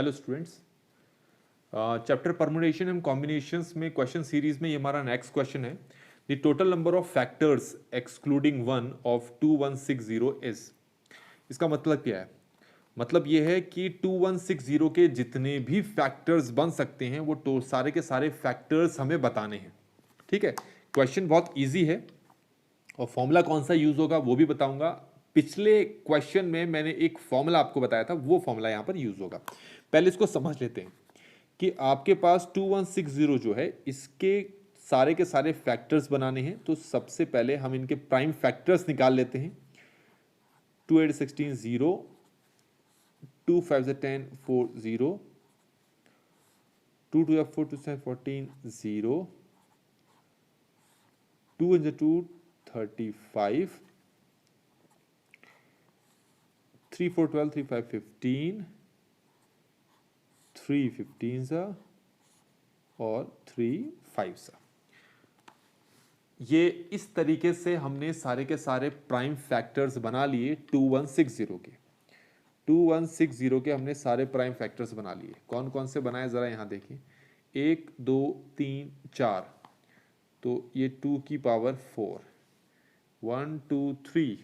Hello students, chapter permutation and combinations में question series में ये हमारा नेक्स्ट क्वेश्चन है। The total number of factors excluding one of 2160 is. इसका मतलब क्या है? मतलब ये है कि 2160 के जितने भी फैक्टर्स बन सकते हैं वो तो सारे के सारे फैक्टर्स हमें बताने हैं। ठीक है, क्वेश्चन बहुत इजी है और फॉर्मूला कौन सा यूज होगा वो भी बताऊंगा। पिछले क्वेश्चन में मैंने एक फॉर्मूला आपको बताया था, वो फॉर्मूला यहां पर यूज होगा। पहले इसको समझ लेते हैं कि आपके पास 2160 जो है इसके सारे के सारे फैक्टर्स बनाने हैं। तो सबसे पहले हम इनके प्राइम फैक्टर्स निकाल लेते हैं। 2 8 16 0, 2 5 10 4 0, 2 2 4 2 7 14 0, 2 2 35, 3 4 12, 3 5 15, 3 15 सा और 3 5 सा। ये इस तरीके से हमने सारे के सारे प्राइम फैक्टर्स बना लिए 2160 के। 2160 के हमने सारे प्राइम फैक्टर्स बना लिए। कौन कौन से बनाए जरा यहां देखिए, 1 2 3 4, तो ये 2 की पावर 4, 1 2 3,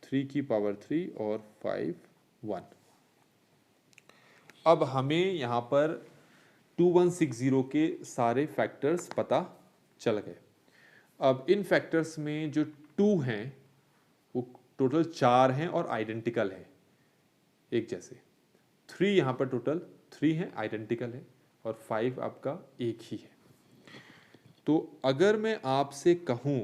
3 की पावर 3 और 5 1। अब हमें यहां पर 2160 के सारे फैक्टर्स पता चल गए। अब इन फैक्टर्स में जो 2 हैं वो टोटल 4 हैं और आइडेंटिकल है, एक जैसे। 3 यहां पर टोटल 3 है, आइडेंटिकल है, और 5 आपका एक ही है। तो अगर मैं आपसे कहूं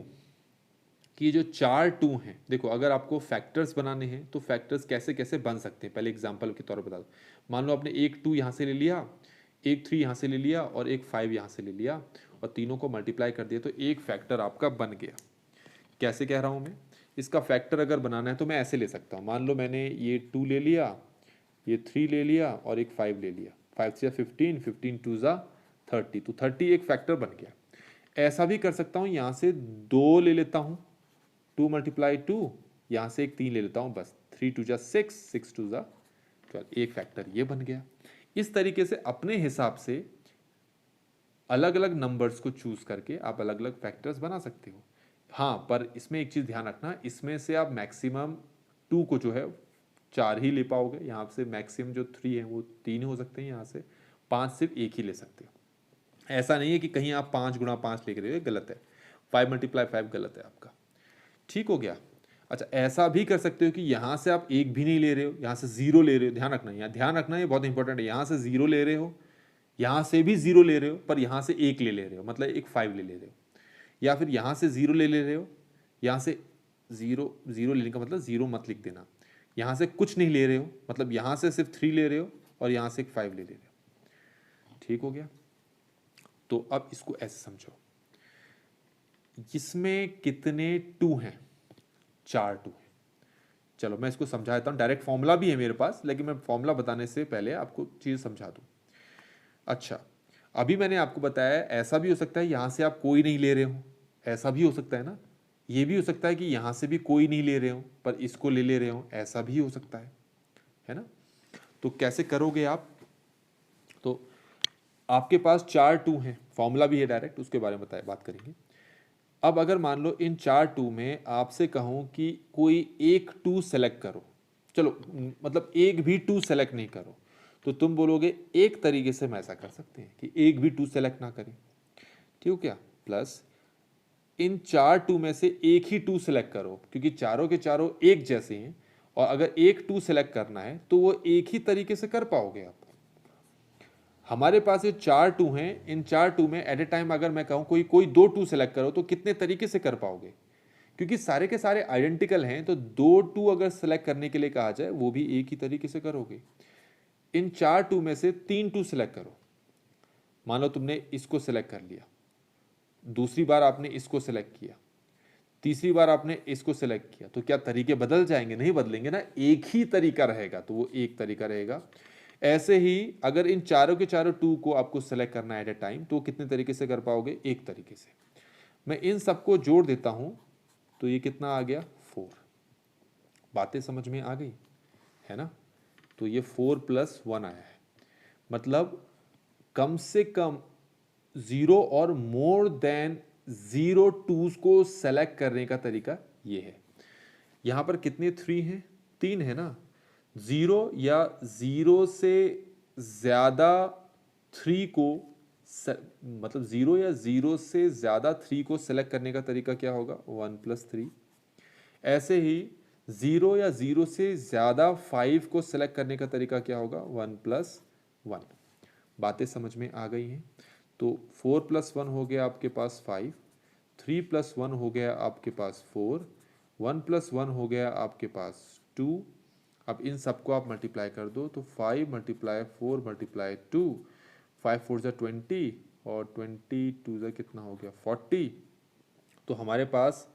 कि जो 4 2 हैं, देखो अगर आपको फैक्टर्स बनाने हैं तो फैक्टर्स कैसे कैसे बन सकते हैं, पहले एग्जांपल के तौर पर बता दो। मान लो आपने एक 2 यहां से ले लिया, एक 3 यहां से ले लिया और एक 5 यहां से ले लिया और तीनों को मल्टीप्लाई कर दिया, तो एक फैक्टर आपका बन गया। कैसे कह रहा हूं मैं? इसका फैक्टर अगर बनाना है तो मैं ऐसे ले सकता हूं। मान लो मैंने ये 2 ले लिया, ये 3 ले लिया और एक 5 ले लिया। 5 से 15, 15 2 जा 30, तो 30 एक फैक्टर बन गया। ऐसा भी कर सकता हूं, यहां से 2 ले लेता हूं, 2 मल्टीप्लाई 2, यहां से एक 3 ले लेता हूं, बस 3 2 जा 6, 6 2 जा 12, एक फैक्टर ये बन गया। इस तरीके से अपने हिसाब से अलग अलग नंबर्स को चूज करके आप अलग अलग फैक्टर्स बना सकते हो। हाँ, पर इसमें एक चीज ध्यान रखना, इसमें से आप मैक्सिमम 2 को जो है 4 ही ले पाओगे। यहाँ से मैक्सिमम जो 3 है वो 3 हो सकते हैं, यहाँ से 5 सिर्फ एक ही ले सकते हो। ऐसा नहीं है कि कहीं आप 5 गुणा 5 लेकर रहे हो, गलत है। 5 मल्टीप्लाई 5 गलत है आपका। ठीक हो गया। अच्छा, ऐसा भी कर सकते हो कि यहां से आप एक भी नहीं ले रहे हो, यहां से 0 ले रहे हो। ध्यान रखना, यहाँ ध्यान रखना, ये बहुत इंपॉर्टेंट है। यहां से 0 ले रहे हो, यहां से भी 0 ले रहे हो, पर यहां से एक ले रहे हो, मतलब एक 5 ले रहे हो। या फिर यहां से 0 ले रहे हो, यहां से 0 0 लेने का मतलब 0 मत लिख देना। यहां से कुछ नहीं ले रहे हो, मतलब यहां से सिर्फ 3 ले रहे हो और यहां से एक 5 ले रहे हो। ठीक हो गया। तो अब इसको ऐसे समझो, इसमें कितने 2 हैं? 4 2 हैं। चलो मैं इसको समझाता हूं। डायरेक्ट फॉर्मूला भी है मेरे पास, लेकिन मैं फॉर्मूला बताने से पहले आपको चीज समझा दूं। अच्छा, अभी मैंने आपको बताया ऐसा भी हो सकता है यहां से आप कोई नहीं ले रहे हो, ऐसा भी हो सकता है ना। ये भी हो सकता है कि यहां से भी कोई नहीं ले रहे हो पर इसको ले रहे हो, ऐसा भी हो सकता है ना। तो कैसे करोगे आप? तो आपके पास 4 2 हैं, फॉर्मूला भी है डायरेक्ट, उसके बारे में बात करेंगे। अब अगर मान लो इन 4 2 में आपसे कहूं कि कोई एक 2 सेलेक्ट करो, चलो मतलब एक भी 2 सेलेक्ट नहीं करो, तो तुम बोलोगे एक तरीके से हम ऐसा कर सकते हैं कि एक भी 2 सेलेक्ट ना करें। ठीक हो क्या? प्लस इन 4 2 में से एक ही 2 सेलेक्ट करो, क्योंकि चारों के चारों एक जैसे हैं और अगर एक 2 सेलेक्ट करना है तो वो एक ही तरीके से कर पाओगे आप। हमारे पास ये 4 2 हैं, इन 4 2 में एट ए टाइम अगर मैं कहूं कोई कोई 2 2 सेलेक्ट करो तो कितने तरीके से कर पाओगे? क्योंकि सारे के सारे आइडेंटिकल हैं, तो 2 2 अगर सेलेक्ट करने के लिए कहा जाए वो भी एक ही तरीके से करोगे। इन 4 2 में से 3 2 सेलेक्ट करो। मान लो तुमने इसको सेलेक्ट कर लिया, दूसरी बार आपने इसको सेलेक्ट किया, तीसरी बार आपने इसको सेलेक्ट किया, तो क्या तरीके बदल जाएंगे? नहीं बदलेंगे ना, एक ही तरीका रहेगा, तो वो एक तरीका रहेगा। ऐसे ही अगर इन चारों के चारों 2 को आपको सेलेक्ट करना है एट ए टाइम, तो कितने तरीके से कर पाओगे? एक तरीके से। मैं इन सबको जोड़ देता हूं तो ये कितना आ गया? 4। बातें समझ में आ गई है ना? तो ये 4 + 1 आया है, मतलब कम से कम 0 और मोर देन 0 टूज को सेलेक्ट करने का तरीका ये है। यहां पर कितने 3 हैं? 3 है ना। 0 या 0 से ज्यादा 3 को मतलब 0 या 0 से ज्यादा 3 को सेलेक्ट करने का तरीका क्या होगा? 1 + 3। ऐसे ही 0 या 0 से ज्यादा 5 को सेलेक्ट करने का तरीका क्या होगा? 1 + 1। बातें समझ में आ गई हैं? तो 4 + 1 हो गया आपके पास 5, 3 + 1 हो गया आपके पास 4, 1 + 1 हो गया आपके पास 2। अब इन सबको आप मल्टीप्लाई कर दो तो 5 × 4 × 2, 5 4 ज़ा 20 और 20 2 ज़ा कितना हो गया 40। तो हमारे पास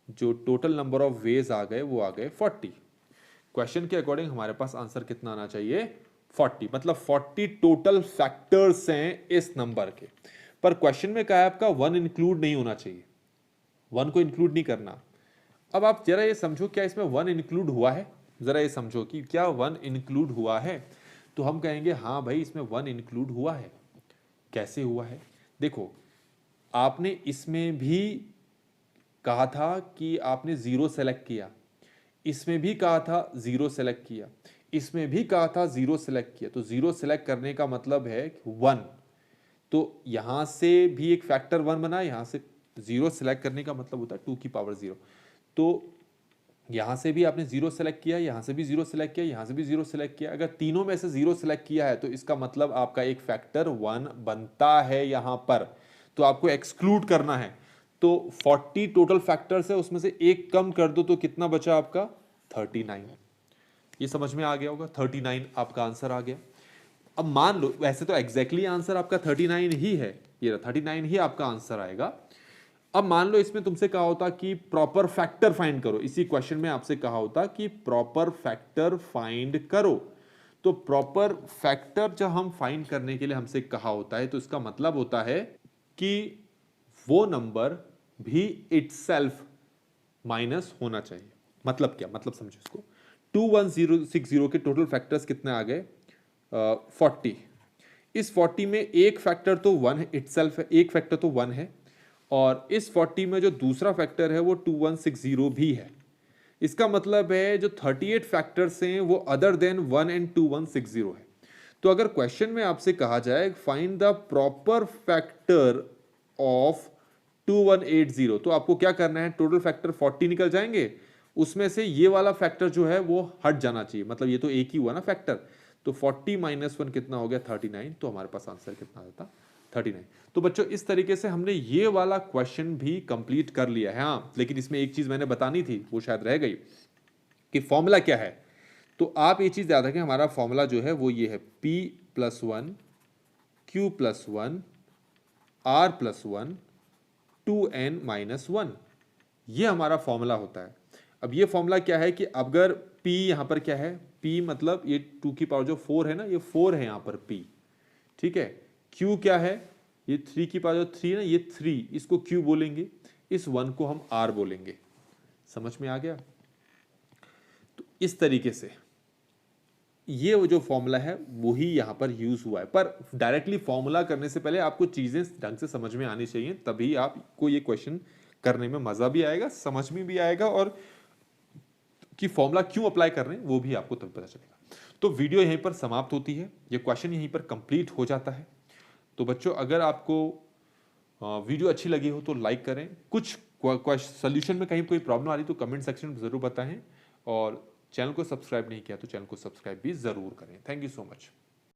जो टोटल नंबर ऑफ वेज आ गए वो आ गए 40। क्वेश्चन के अकॉर्डिंग हमारे पास आंसर कितना आना चाहिए? 40, मतलब 40 टोटल फैक्टर्स हैं इस नंबर के। पर क्वेश्चन में कहा है आपका 1 इंक्लूड नहीं होना चाहिए, 1 को इंक्लूड नहीं करना। अब आप जरा ये समझो, क्या इसमें 1 इंक्लूड हुआ है? जरा ये समझो कि क्या 1 इंक्लूड हुआ है? तो हम कहेंगे हाँ भाई इसमें 1 इंक्लूड हुआ है। कैसे हुआ है? देखो, आपने इसमें भी कहा था कि आपने 0 सेलेक्ट किया, इसमें भी कहा था 0 सेलेक्ट किया, इसमें भी कहा था 0 सेलेक्ट किया। तो 0 सेलेक्ट करने का मतलब है 1। तो यहां से भी एक फैक्टर 1 बना, यहां से 0 सेलेक्ट करने का मतलब होता है 2 की पावर 0। तो यहां से भी आपने 0 सेलेक्ट किया, यहां से भी 0 सेलेक्ट किया, यहां से भी 0 सेलेक्ट किया। अगर तीनों में से 0 सेलेक्ट किया है तो इसका मतलब आपका एक फैक्टर 1 बनता है यहां पर। तो आपको एक्सक्लूड करना है। तो 40 टोटल फैक्टर्स है, उसमें से एक कम कर दो तो कितना बचा आपका? 39। ये समझ में आ गया होगा, 39 आपका आंसर आ गया। अब मान लो, वैसे तो एग्जैक्टली आंसर आपका 39 ही है, ये 39 ही आपका आंसर आएगा। अब मान लो इसमें तुमसे कहा होता कि प्रॉपर फैक्टर फाइंड करो, इसी क्वेश्चन में आपसे कहा होता कि प्रॉपर फैक्टर फाइंड करो। तो प्रॉपर फैक्टर जब हम फाइंड करने के लिए हमसे कहा होता है तो इसका मतलब होता है कि वो नंबर भी इटसेल्फ माइनस होना चाहिए। मतलब क्या? मतलब समझो इसको, 21060 के टोटल फैक्टर्स कितने आ गए? 40। इस 40 में एक फैक्टर तो 1 है, इटसेल्फ है, एक फैक्टर तो 1 है, और इस 40 में जो दूसरा फैक्टर है वो 2160 भी है। इसका मतलब है जो 38 फैक्टर्स हैं वो अदर देन 1 एंड 2160 है। तो अगर क्वेश्चन में आपसे कहा जाए find the proper factor of 2180, तो आपको क्या करना है? टोटल फैक्टर 40 निकल जाएंगे, उसमें से ये वाला फैक्टर जो है वो हट जाना चाहिए, मतलब ये तो एक ही हुआ ना फैक्टर। तो 40 - 1 कितना हो गया? 39। तो हमारे पास आंसर कितना आता? 39। तो बच्चों इस तरीके से हमने ये वाला क्वेश्चन भी कंप्लीट कर लिया है। हाँ, लेकिन इसमें एक चीज मैंने बतानी थी, वो शायद रह गई, कि फॉर्मूला क्या है। तो आप ये चीज याद रखें, हमारा फॉर्मूला जो है वो ये है P+1 Q+1 R+1 2n-1, ये हमारा फॉर्मूला होता है। अब ये फॉर्मूला क्या है कि अगर P यहां पर क्या है? P मतलब ये 2 की पावर जो 4 है ना, ये 4 है यहां पर P, ठीक है। Q क्या है? ये 3 की पावर जो 3 है ना, ये 3, इसको Q बोलेंगे, इस 1 को हम R बोलेंगे। समझ में आ गया? तो इस तरीके से ये वो जो फॉर्मूला है वही यहां पर यूज हुआ है। पर डायरेक्टली फॉर्मूला करने से पहले आपको चीजें ढंग से समझ में आनी चाहिए, तभी आपको ये क्वेश्चन करने में मजा भी आएगा, समझ में भी आएगा, और कि फॉर्मूला क्यों अप्लाई कर रहे हैं वो भी आपको तभी पता चलेगा। तो वीडियो यहीं पर समाप्त होती है, ये क्वेश्चन यहीं पर कंप्लीट हो जाता है। तो बच्चों अगर आपको वीडियो अच्छी लगी हो तो लाइक करें, कुछ सोल्यूशन में कहीं कोई प्रॉब्लम आ रही तो कमेंट सेक्शन में जरूर बताएं, और चैनल को सब्सक्राइब नहीं किया तो चैनल को सब्सक्राइब भी जरूर करें। Thank you so much.